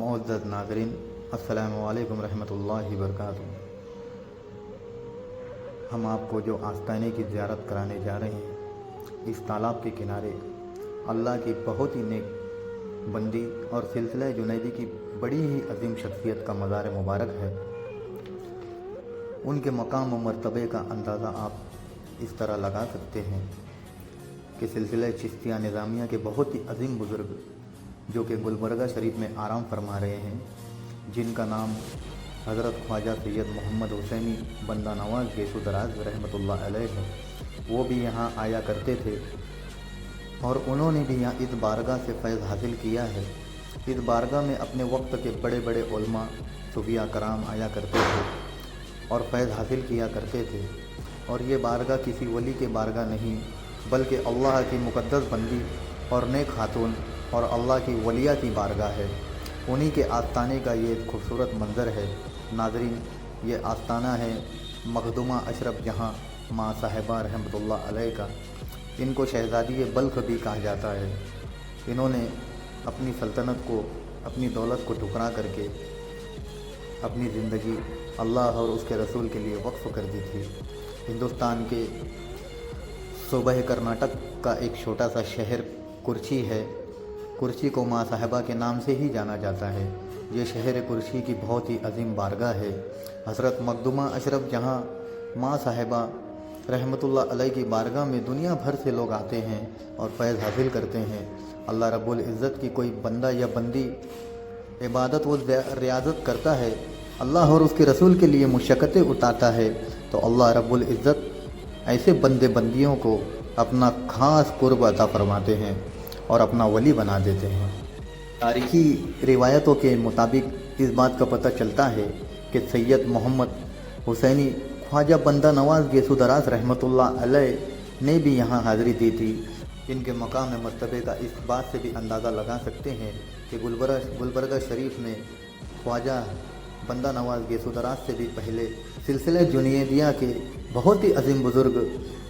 मुअज़्ज़ज़ नाज़रीन, अस्सलामु अलैकुम रहमतुल्लाहि वबरकातुहू। हम आपको जो आस्ताने की ज़ियारत कराने जा रहे हैं, इस तालाब के किनारे अल्लाह की बहुत ही नेक बंदी और सिलसिला जुनैदी की बड़ी ही अजीम शख्सियत का मज़ार मुबारक है। उनके मकाम व मर्तबे का अंदाज़ा आप इस तरह लगा सकते हैं कि सिलसिला चिश्तिया निज़ामिया के बहुत ही अजीम बुज़ुर्ग जो कि गुलबर्गा शरीफ में आराम फरमा रहे हैं, जिनका नाम हज़रत ख्वाजा सैयद मोहम्मद हुसैनी बंदा नवाज़ गेसो दराज रहमतुल्लाह अलैह है, वो भी यहाँ आया करते थे और उन्होंने भी यहाँ इस बारगाह से फैज़ हासिल किया है। इस बारगाह में अपने वक्त के बड़े बड़े उलमा सूफिया कराम आया करते थे और फैज़ हासिल किया करते थे। और ये बारगाह किसी वली के बारगाह नहीं, बल्कि अल्लाह की मुक़द्दस बंदी और नेक खातून और अल्लाह की वलिया की बारगाह है। उन्हीं के आस्ताने का ये खूबसूरत मंज़र है। नाज़रीन, ये आस्ताना है मखदूमा अशरफ जहाँ माँ साहिबा रहमतुल्लाह अलैह का। इनको शहज़ादी बल्ख भी कहा जाता है। इन्होंने अपनी सल्तनत को, अपनी दौलत को ठुकरा करके अपनी ज़िंदगी अल्लाह और उसके रसूल के लिए वक्फ़ कर दी थी। हिंदुस्तान के सूबह कर्नाटक का एक छोटा सा शहर कुर्ची है। कुर्ची को माँ साहिबा के नाम से ही जाना जाता है। ये शहर कुर्ची की बहुत ही अजीम बारगाह है। हज़रत मखदूमा अशरफ जहाँ माँ साहिबा रहमतुल्लाह अलैह की बारगाह में दुनिया भर से लोग आते हैं और फैज़ हासिल करते हैं। अल्लाह रब्बुल इज़्ज़त की कोई बंदा या बंदी इबादत व रियाज़त करता है, अल्लाह और उसके रसूल के लिए मुशक्क़तें उतारता है, तो अल्लाह रब्बुल इज़्ज़त ऐसे बंदे बंदियों को अपना ख़ास कुर्ब अता फरमाते हैं और अपना वली बना देते हैं। तारीख़ी रिवायतों के मुताबिक इस बात का पता चलता है कि सैयद मोहम्मद हुसैनी ख्वाजा बंदा नवाज़ गेसो दराज रहमतुल्लाह अलैह ने भी यहाँ हाज़िरी दी थी। इनके मकाम मर्तबे का इस बात से भी अंदाज़ा लगा सकते हैं कि गुलबर्गा शरीफ में ख्वाजा बंदा नवाज़ गेसो दराज से भी पहले सिलसिला जुनैदिया के बहुत ही अजीम बुज़ुर्ग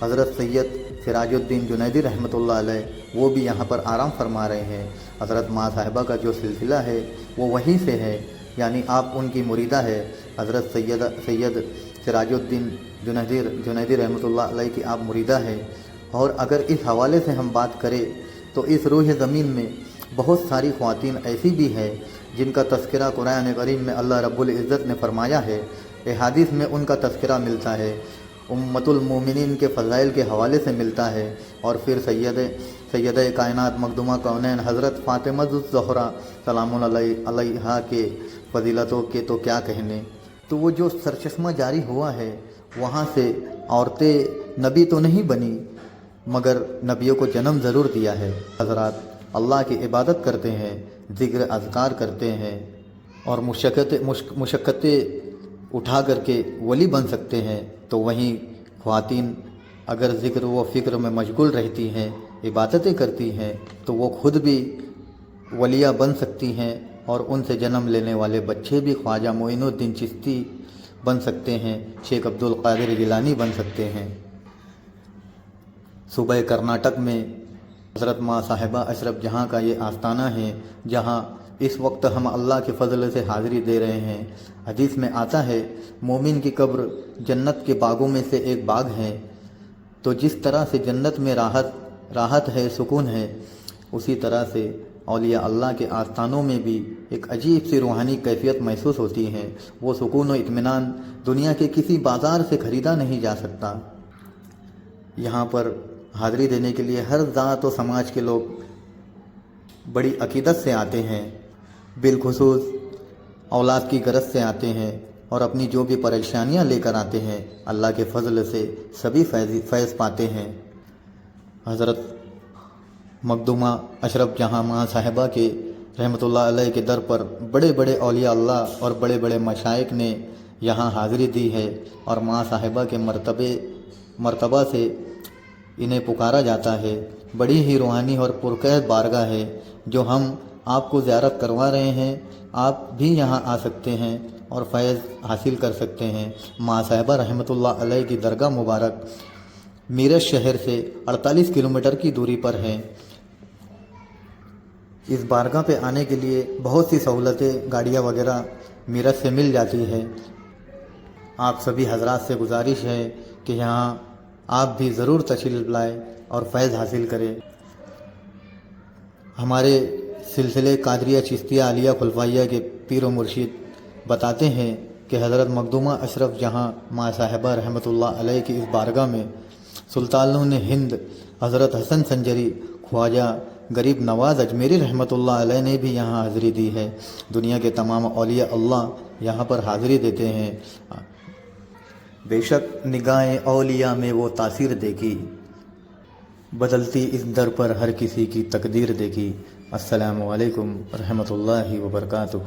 हज़रत सैयद सिराजुद्दीन जुनैदी रहमतुल्लाह अलैह वो भी यहाँ पर आराम फरमा रहे हैं। हज़रत माँ साहिबा का जो सिलसिला है वो वहीं से है, यानी आप उनकी मुरीदा है। हज़रत सैयद सिराजुद्दीन जुनैदी रहमतुल्लाह अलैह की आप मुरीदा है। और अगर इस हवाले से हम बात करें तो इस रूह ज़मीन में बहुत सारी ख़वातीन ऐसी भी है जिनका तज़किरा कुरान करीम में अल्लाह रब्बुल इज़्ज़त ने फरमाया है। हदीस में उनका तज़किरा मिलता है, उम्मतुल मोमिनीन के फ़ज़ाइल के हवाले से मिलता है। और फिर सैयद कायनात मखदूमा कौनैन हज़रत फ़ातिमतुज़ ज़हरा सलामुन अलैहा के फ़ज़ीलतों के तो क्या कहने। तो वो जो सरचश्मा जारी हुआ है, वहाँ से औरतें नबी तो नहीं बनी मगर नबियों को जन्म ज़रूर दिया है। हज़रात अल्लाह की इबादत करते हैं, ज़िक्र अज़कार करते हैं और मुशक्क़तें उठा करके वली बन सकते हैं। तो वहीं ख़वातीन अगर ज़िक्र व फ़िक्र में मशगूल रहती हैं, इबादतें करती हैं, तो वो खुद भी वलिया बन सकती हैं और उनसे जन्म लेने वाले बच्चे भी ख्वाजा मोइनुद्दीन चिश्ती बन सकते हैं, शेख अब्दुल क़ादिर जिलानी बन सकते हैं। सूबह कर्नाटक में हज़रत माँ साहिबा अशरफ जहाँ का ये आस्ताना है, जहाँ इस वक्त हम अल्लाह के फ़ज़ल से हाज़िरी दे रहे हैं। हदीस में आता है, मोमिन की कब्र जन्नत के बागों में से एक बाग है। तो जिस तरह से जन्नत में राहत है, सुकून है, उसी तरह से औलिया अल्लाह के आस्थानों में भी एक अजीब सी रूहानी कैफियत महसूस होती है। वो सुकून व इत्मीनान दुनिया के किसी बाज़ार से ख़रीदा नहीं जा सकता। यहाँ पर हाज़िरी देने के लिए हर ज़ात व समाज के लोग बड़ी अक़ीदत से आते हैं, बिलखुसूस औलाद की गरज से आते हैं और अपनी जो भी परेशानियाँ लेकर आते हैं, अल्लाह के फ़ज़ल से सभी फैज़ पाते हैं। हज़रत मखदूमा अशरफ जहाँ माँ साहिबा के रहमतुल्लाह अलैह के दर पर बड़े बड़े औलिया अल्लाह और बड़े बड़े मशाइख ने यहाँ हाज़िरी दी है और माँ साहिबा के मर्तबा से इन्हें पुकारा जाता है। बड़ी ही रूहानी और पुरकैफ बारगाह है जो हम आपको ज़ियारत करवा रहे हैं। आप भी यहाँ आ सकते हैं और फैज़ हासिल कर सकते हैं। माँ साहिबा रहमतुल्लाह अलैह की दरगाह मुबारक मीरठ शहर से 48 किलोमीटर की दूरी पर है। اس بارگاہ پہ آنے کے لیے بہت سی سہولتیں گاڑیاں وغیرہ میرٹھ سے مل جاتی ہے۔ آپ سبھی حضرات سے گزارش ہے کہ یہاں آپ بھی ضرور تشریف لائیں اور فیض حاصل کریں۔ ہمارے سلسلے قادریہ چشتیہ عالیہ خلفائیہ کے پیر و مرشد بتاتے ہیں کہ حضرت مخدومہ اشرف جہاں ماں صاحبہ رحمۃ اللہ علیہ کی اس بارگاہ میں سلطان ہند حضرت حسن سنجری خواجہ غریب نواز اجمیری رحمۃ اللہ علیہ نے بھی یہاں حاضری دی ہے۔ دنیا کے تمام اولیاء اللہ یہاں پر حاضری دیتے ہیں۔ بے شک نگاہیں اولیاء میں وہ تاثیر دیکھی، بدلتی اس در پر ہر کسی کی تقدیر دیکھی۔ السلام علیکم ورحمۃ اللہ وبرکاتہ۔